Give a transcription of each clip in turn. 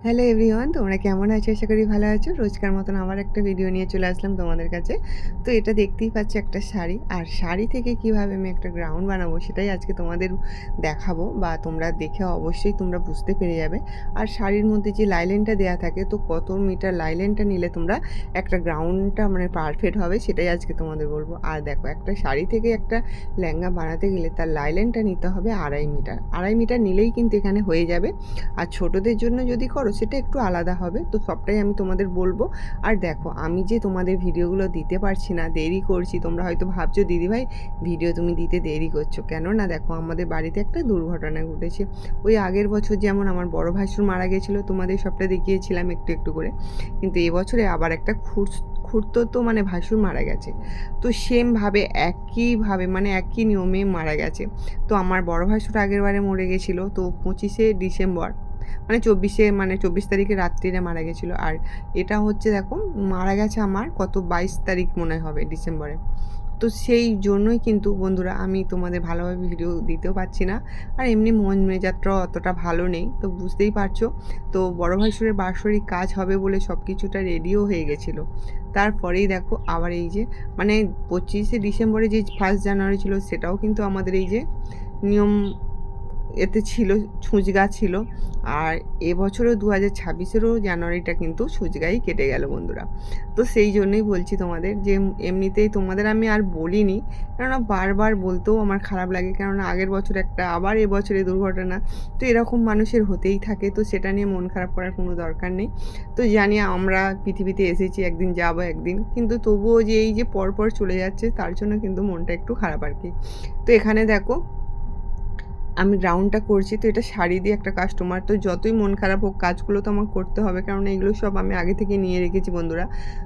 Hello everyone, তোমরা কেমন আছো? আশা করি ভালো আছো। রোজকার মতন আবার একটা ভিডিও নিয়ে চলে আসলাম তোমাদের কাছে। তো এটা দেখতেই পাচ্ছ একটা শাড়ি, আর শাড়ি থেকে কিভাবে আমি একটা গ্রাউন্ড বানাবো সেটাই আজকে তোমাদের দেখাবো, বা তোমরা দেখে অবশ্যই তোমরা বুঝতে পেরে যাবে। আর শাড়ির মধ্যে যে লাইলেনটা দেওয়া থাকে, তো কত মিটার লাইলেনটা নিলে তোমরা একটা গ্রাউন্ডটা মানে পারফেক্ট হবে সেটাই আজকে তোমাদের বলবো। আর দেখো, একটা শাড়ি থেকে একটা লেহেঙ্গা বানাতে গেলে তার লাইলেনটা নিতে হবে 2.5 মিটার। 2.5 মিটার নিলেই কিন্তু এখানে হয়ে যাবে। আর ছোটোদের জন্য যদি করো সেটা একটু আলাদা হবে, তো সবটাই আমি তোমাদের বলবো। আর দেখো, আমি যে তোমাদের ভিডিওগুলো দিতে পারছি না, দেরি করছি, তোমরা হয়তো ভাবছো দিদিভাই ভিডিও তুমি দিতে দেরি করছো কেন। না দেখো, আমাদের বাড়িতে একটা দুর্ঘটনা ঘটেছে। ওই আগের বছর যেমন আমার বড় ভাসুর মারা গেছিলো, তোমাদের সবটা দেখিয়েছিলাম একটু একটু করে, কিন্তু এবছরে আবার একটা খুঁড়তো মানে ভাসুর মারা গেছে। তো সেমভাবে একইভাবে মানে একই নিয়মে মারা গেছে। তো আমার বড় ভাসুর আগের বারে মরে গেছিলো, তো 25শে ডিসেম্বর মানে 24 তারিখে রাত্রিরে মারা গেছিলো। আর এটা হচ্ছে দেখো, মারা গেছে আমার কত 22 তারিখ মনে হবে ডিসেম্বরে। তো সেই জন্যই কিন্তু বন্ধুরা আমি তোমাদের ভালোভাবে ভিডিও দিতেও পারছি না। আর এমনি মন মেজাজটাও অতটা ভালো নেই, তো বুঝতেই পারছো। তো বড় ভাসুরের বাৎসরিক কাজ হবে বলে সব কিছুটা রেডিও হয়ে গেছিলো। তারপরেই দেখো আবার এই যে মানে 25শে ডিসেম্বরে যে 1 জানুয়ারি ছিল, সেটাও কিন্তু আমাদের এই যে নিয়ম এতে ছিল, ছুঁচগা ছিল। আর এবছরও 2026-এরও জানুয়ারিটা কিন্তু ছুঁচগাই কেটে গেল বন্ধুরা। তো সেই জন্যই বলছি তোমাদের যে এমনিতেই তোমাদের আমি আর বলিনি, কেননা বারবার বলতেও আমার খারাপ লাগে, কেননা আগের বছর একটা, আবার এবছরে দুর্ঘটনা। তো এরকম মানুষের হতেই থাকে, তো সেটা নিয়ে মন খারাপ করার কোনো দরকার নেই। তো জানি আমরা পৃথিবীতে এসেছি, একদিন যাব একদিন, কিন্তু তবুও যে এই যে পরপর চলে যাচ্ছে তার জন্য কিন্তু মনটা একটু খারাপ আর কি। তো এখানে দেখো আমি রাউন্ডটা করছি, তো এটা শাড়ি দিয়ে একটা কাস্টমার, তো যতই মন খারাপ হোক কাজগুলো তো আমার করতে হবে, কারণ এগুলো সব আমি আগে থেকে নিয়ে রেখেছি বন্ধুরা।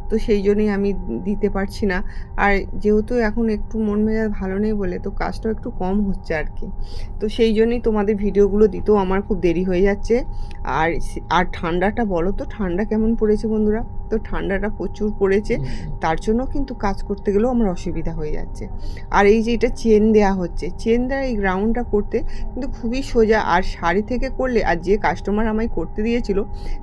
তো সেই জন্যই আমি দিতে পারছি না। আর যেহেতু এখন একটু মন মেজাজ ভালো নেই বলে তো কাজটাও একটু কম হচ্ছে আর কি। তো সেই জন্যই তোমাদের ভিডিওগুলো দিতেও আমার খুব দেরি হয়ে যাচ্ছে। আর ঠান্ডাটা বলো তো, ঠান্ডা কেমন পড়েছে বন্ধুরা? তো ঠান্ডাটা প্রচুর পড়েছে, তার জন্য কিন্তু কাজ করতে গেলেও আমার অসুবিধা হয়ে যাচ্ছে। আর এই যে এটা চেন দেওয়া হচ্ছে, চেন দেওয়া এই গ্রাউন্ডটা করতে কিন্তু খুবই সোজা। আর শাড়ি থেকে করলে, আর যে কাস্টমার আমায় করতে দিয়েছিল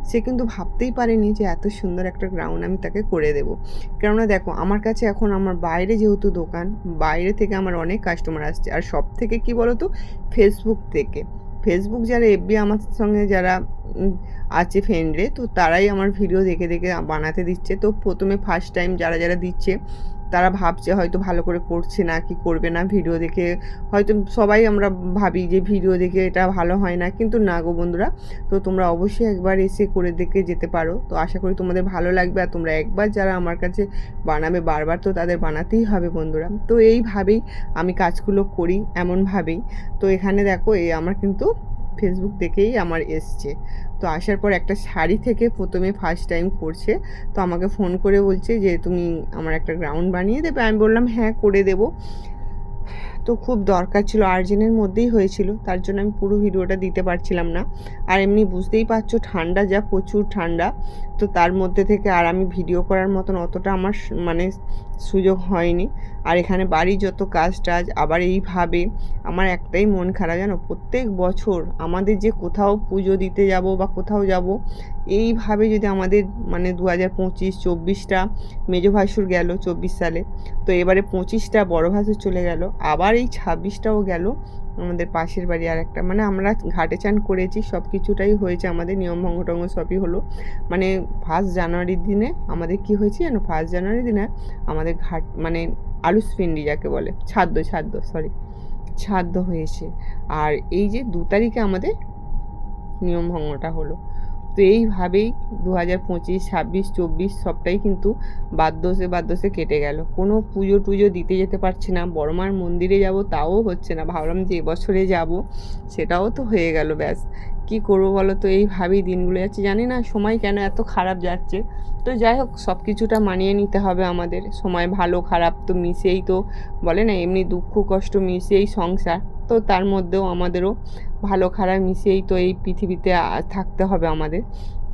সে কিন্তু ভাবতেই পারেনি যে এত সুন্দর একটা গ্রাউন্ড আমি তাকে করে দেবো। কেননা দেখো, আমার কাছে এখন আমার বাইরে যেহেতু দোকান, বাইরে থেকে আমার অনেক কাস্টমার আসছে। আর সব থেকে কী বলো তো, ফেসবুক থেকে। ফেসবুক যারা এফবি আমার সঙ্গে যারা আছে ফ্রেন্ডে, তো তারাই আমার ভিডিও দেখে দেখে বানাতে দিচ্ছে। তো প্রথমে ফার্স্ট টাইম যারা যারা দিচ্ছে তারা ভাবছে হয়তো ভালো করে করছে না কি করবে না, ভিডিও দেখে হয়তো সবাই আমরা ভাবি যে ভিডিও দেখে এটা ভালো হয় না, কিন্তু না গো বন্ধুরা। তো তোমরা অবশ্যই একবার এসে করে দেখে যেতে পারো, তো আশা করি তোমাদের ভালো লাগবে। আর তোমরা একবার যারা আমার কাছে বানাবে, বারবার তো তাদের বানাতেই হবে বন্ধুরা। তো এইভাবেই আমি কাজগুলো করি, এমনভাবেই। তো এখানে দেখো, এই আমার কিন্তু ফেসবুক দেখেই আমার এসছে। তো আসার পর একটা শাড়ি থেকে প্রথমে ফার্স্ট টাইম করছে, তো আমাকে ফোন করে বলছে যে তুমি আমার একটা গ্রাউন্ড বানিয়ে দেবে। আমি বললাম হ্যাঁ, করে দেবো। তো খুব দরকার ছিল, আর্জেন্টের মধ্যেই হয়েছিল, তার জন্য আমি পুরো ভিডিওটা দিতে পারছিলাম না। আর এমনি বুঝতেই পারছো ঠান্ডা যা, প্রচুর ঠান্ডা। তো তার মধ্যে থেকে আর আমি ভিডিও করার মতন অতটা আমার মানে সুযোগ হয়নি। আর এখানে বাড়ি যত কাজ টাজ, আবার এইভাবে আমার একটাই মন খারাপ জানো, প্রত্যেক বছর আমাদের যে কোথাও পুজো দিতে যাব বা কোথাও যাব, এইভাবে যদি আমাদের মানে 2025-24টা মেজো ভাসুর গেল 24 সালে, তো এবারে 25টা বড় ভাসুর চলে গেল, আবার এই 26টাও গেল আমাদের পাশের বাড়ি আর একটা, মানে আমরা ঘাটে চান করেছি, সব কিছুটাই হয়েছে আমাদের, নিয়মভঙ্গ টঙ্গ সবই হলো। মানে 1 জানুয়ারির দিনে আমাদের কি হয়েছে জানো, 1 জানুয়ারির দিনে আমাদের ঘাট মানে আলুসপিন্ডি যাকে বলে, ছাদ্য হয়েছে। আর এই যে 2 তারিখে আমাদের নিয়মভঙ্গটা হলো। তো এইভাবেই 2025, 26, 24 সবটাই কিন্তু বাদ দোষে কেটে গেল। কোনো পুজো টুজো দিতে যেতে পারছি না, বড় মার মন্দিরে যাব তাও হচ্ছে না। ভাবলাম যে এবছরে যাব, সেটাও তো হয়ে গেল, ব্যাস কী করবো বলো। তো এইভাবেই দিনগুলো যাচ্ছে, জানি না সময় কেন এত খারাপ যাচ্ছে। তো যাই হোক, সব কিছুটা মানিয়ে নিতে হবে আমাদের, সময় ভালো খারাপ তো মিশেই, তো বলে না এমনি দুঃখ কষ্ট মিশেই সংসার। তো তার মধ্যেও আমাদেরও ভালো খারাপ মিশিয়েই তো এই পৃথিবীতে থাকতে হবে আমাদের।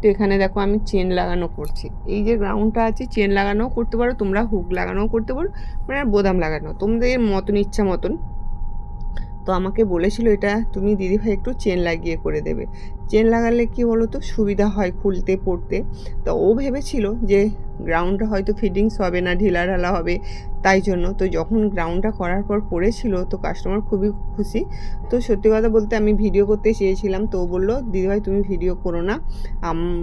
তো এখানে দেখো আমি চেন লাগানো করছি, এই যে গ্রাউন্ডটা আছে, চেন লাগানোও করতে পারো তোমরা, হুক লাগানোও করতে পারো, মানে বোতাম লাগানো তোমাদের মতন, ইচ্ছা মতন। তো আমাকে বলেছিল এটা তুমি দিদিভাই একটু চেন লাগিয়ে করে দেবে। চেন লাগালে কি বলো তো সুবিধা হয় খুলতে পড়তে। তো ও ভেবেছিল যে গ্রাউন্ডটা হয়তো ফিটিংস হবে না, ঢিলাঢালা হবে, তাই জন্য। তো যখন গ্রাউন্ডটা করার পর পড়েছিল তো কাস্টমার খুবই খুশি। তো সত্যি কথা বলতে আমি ভিডিও করতে চেয়েছিলাম, তো ও বললো দিদিভাই তুমি ভিডিও করো না,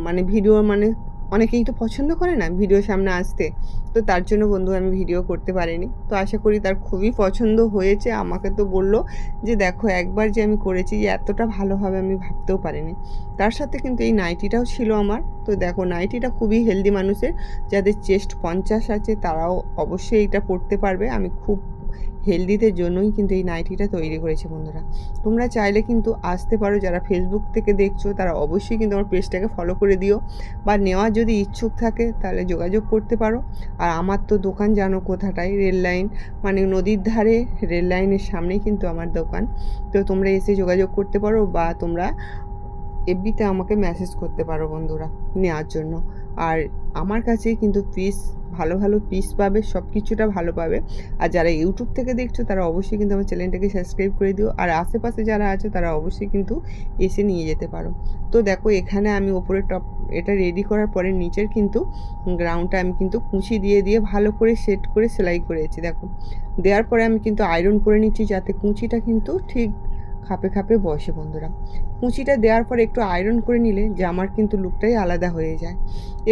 মানে ভিডিও মানে অনেকেই তো পছন্দ করে না ভিডিওর সামনে আসতে, তো তার জন্য বন্ধু আমি ভিডিও করতে পারিনি। তো আশা করি তার খুবই পছন্দ হয়েছে। আমাকে তো বলল যে দেখো একবার যে আমি করেছি যে এতটা ভালো হবে আমি ভাবতেও পারিনি। তার সাথে কিন্তু এই নাইটিটাও ছিল আমার। তো দেখো নাইটিটা খুবই হেলদি মানুষের, যাদের চেস্ট 50 আছে তারাও অবশ্যই এইটা পরতে পারবে। আমি খুব হেলদিদের জন্যই কিন্তু এই নাইটিটা তৈরি করেছি বন্ধুরা। তোমরা চাইলে কিন্তু আসতে পারো, যারা ফেসবুক থেকে দেখছো তারা অবশ্যই কিন্তু আমার পেজটাকে ফলো করে দিও, বা নেওয়ার যদি ইচ্ছুক থাকে তাহলে যোগাযোগ করতে পারো। আর আমার তো দোকান জানো কোথাটায়, রেল লাইন মানে নদীর ধারে রেল লাইনের সামনেই কিন্তু আমার দোকান। তো তোমরা এসে যোগাযোগ করতে পারো, বা তোমরা এফবিতে আমাকে মেসেজ করতে পারো বন্ধুরা নেওয়ার জন্য। আর আমার কাছে কিন্তু পিস ভালো ভালো পিস পাবে, সব কিছুটা ভালো পাবে। আর যারা ইউটিউব থেকে দেখছো তারা অবশ্যই কিন্তু আমার চ্যানেলটাকে সাবস্ক্রাইব করে দিও। আর আশেপাশে যারা আছে তারা অবশ্যই কিন্তু এসে নিয়ে যেতে পারো। তো দেখো এখানে আমি ওপরে টপ এটা রেডি করার পরে নিচের কিন্তু গ্রাউন্ডটা আমি কিন্তু কুঁচি দিয়ে দিয়ে ভালো করে সেট করে সেলাই করেছি। দেখো দেওয়ার পরে আমি কিন্তু আয়রন করে নিচ্ছি, যাতে কুঁচিটা কিন্তু ঠিক খাপে খাপে বসে বন্ধুরা। কুঁচিটা দেওয়ার পরে একটু আয়রন করে নিলে জামার কিন্তু লুকটাই আলাদা হয়ে যায়।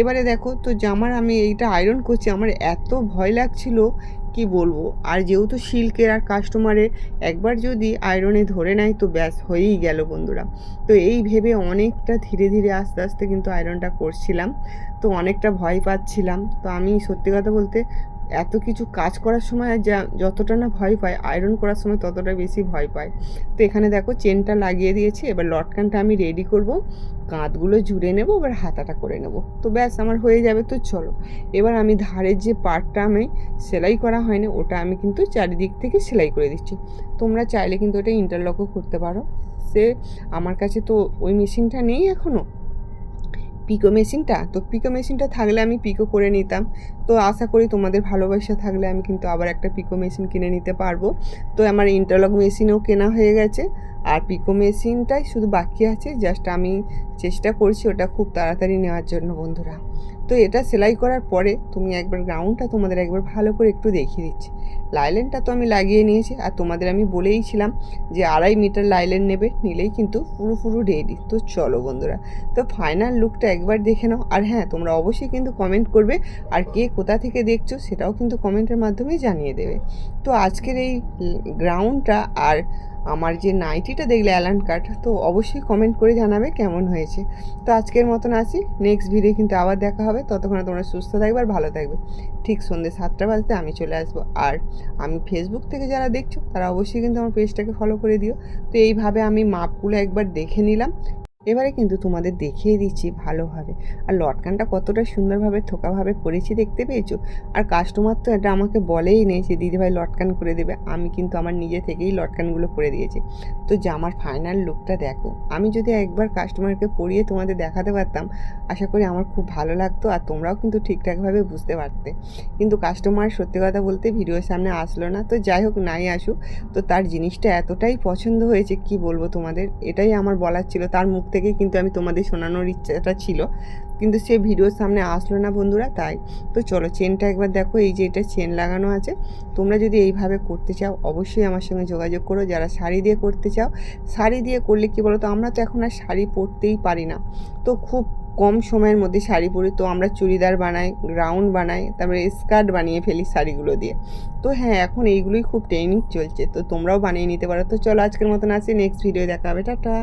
এবারে দেখো তো জামার আমি এইটা আয়রন করছি, আমার এত ভয় লাগছিল কি বলবো। আর যেহেতু সিল্কের আর কাস্টমারের একবার যদি আয়রনে ধরে নেয় তো ব্যাস হয়েই গেল বন্ধুরা। তো এই ভেবে অনেকটা ধীরে ধীরে আস্তে আস্তে কিন্তু আয়রনটা করছিলাম। তো অনেকটা ভয় পাচ্ছিলাম। তো আমি সত্যি কথা বলতে এত কিছু কাজ করার সময় যতটা না ভয় পাই, আয়রন করার সময় ততটা বেশি ভয় পাই। তো এখানে দেখো চেনটা লাগিয়ে দিয়েছি, এবার লটকানটা আমি রেডি করব, কাঁধগুলো জুড়ে নেব, এবার হাতাটা করে নেব, তো ব্যাস আমার হয়ে যাবে। তো চলো এবার আমি ধারের যে পার্টটা আমি সেলাই করা হয়নি ওটা আমি কিন্তু চারিদিক থেকে সেলাই করে দিচ্ছি। তোমরা চাইলে কিন্তু ওটা ইন্টারলকও করতে পারো। সে আমার কাছে তো ওই মেশিনটা নেই এখনও, পিকো মেশিনটা, তো পিকো মেশিনটা থাকলে আমি পিকো করে নিতাম। তো আশা করি তোমাদের ভালোবাসা থাকলে আমি কিন্তু আবার একটা পিকো মেশিন কিনে নিতে পারবো। তো আমার ইন্টারলক মেশিনও কেনা হয়ে গেছে, আর পিকো মেশিনটাই শুধু বাকি আছে। জাস্ট আমি চেষ্টা করছি ওটা খুব তাড়াতাড়ি নেওয়ার জন্য বন্ধুরা। তো এটা সেলাই করার পরে তুমি একবার গ্রাউন্ডটা তোমাদের একবার ভালো করে একটু দেখিয়ে দিচ্ছি। লাইলেনটা তো আমি লাগিয়ে নিয়েছি, আর তোমাদের আমি বলেইছিলাম যে 2.5 মিটার লাইলেন নেবে, নিলেই কিন্তু পুরো রেডি। তো চলো বন্ধুরা, তো ফাইনাল লুকটা একবার দেখে নাও। আর হ্যাঁ তোমরা অবশ্যই কিন্তু কমেন্ট করবে, আর কে কোথা থেকে দেখছো সেটাও কিন্তু কমেন্টের মাধ্যমে জানিয়ে দেবে। তো আজকের এই গ্রাউন্ডটা আর আমার যে নাইটিটা দেখলে অ্যালান কাট, তো অবশ্যই কমেন্ট করে জানাবে কেমন হয়েছে। তো আজকের মতন আসি, নেক্সট ভিডিও কিন্তু আবার দেখা হবে। ততক্ষণে তোমরা সুস্থ থাকবে আর ভালো থাকবে। ঠিক সন্ধ্যে 7টা বাজতে আমি চলে আসবো। আর আমি ফেসবুক থেকে যারা দেখছো তারা অবশ্যই কিন্তু আমার পেজটাকে ফলো করে দিও। তো এইভাবে আমি মাপগুলো একবার দেখে নিলাম, এবারে কিন্তু তোমাদের দেখিয়ে দিচ্ছি ভালোভাবে। আর লটকানটা কতটা সুন্দরভাবে থোকাভাবে করেছি দেখতে পেয়েছো। আর কাস্টমার তো এটা আমাকে বলেই নেই যে দিদিভাই লটকান করে দেবে, আমি কিন্তু আমার নিজে থেকেই লটকানগুলো করে দিয়েছি। তো জামার ফাইনাল লুকটা দেখো, আমি যদি একবার কাস্টমারকে পরিয়ে তোমাদের দেখাতে পারতাম আশা করি আমার খুব ভালো লাগতো, আর তোমরাও কিন্তু ঠিকঠাকভাবে বুঝতে পারতে। কিন্তু কাস্টমার সত্যি কথা বলতে ভিডিওর সামনে আসলো না। তো যাই হোক নাই আসুক, তো তার জিনিসটা এতটাই পছন্দ হয়েছে কি বলবো তোমাদের, এটাই আমার বলার ছিল। তার মুখ থেকে কিন্তু আমি তোমাদের শোনানোর ইচ্ছাটা ছিল, কিন্তু সে ভিডিওর সামনে আসলো না বন্ধুরা, তাই। তো চলো চেনটা একবার দেখো, এই যে এটা চেন লাগানো আছে। তোমরা যদি এইভাবে করতে চাও অবশ্যই আমার সঙ্গে যোগাযোগ করো। যারা শাড়ি দিয়ে করতে চাও, শাড়ি দিয়ে করলে কি বলো তো, আমরা তো এখন আর শাড়ি পরতেই পারি না, তো খুব কম সময়ের মধ্যে শাড়ি পরি। তো আমরা চুড়িদার বানাই, গাউন বানাই, তারপরে স্কার্ট বানিয়ে ফেলি শাড়িগুলো দিয়ে। তো হ্যাঁ এখন এইগুলোই খুব ট্রেনিং চলছে, তো তোমরাও বানিয়ে নিতে পারো। তো চলো আজকের মতন আসি, নেক্সট ভিডিও দেখা হবে, টাটা।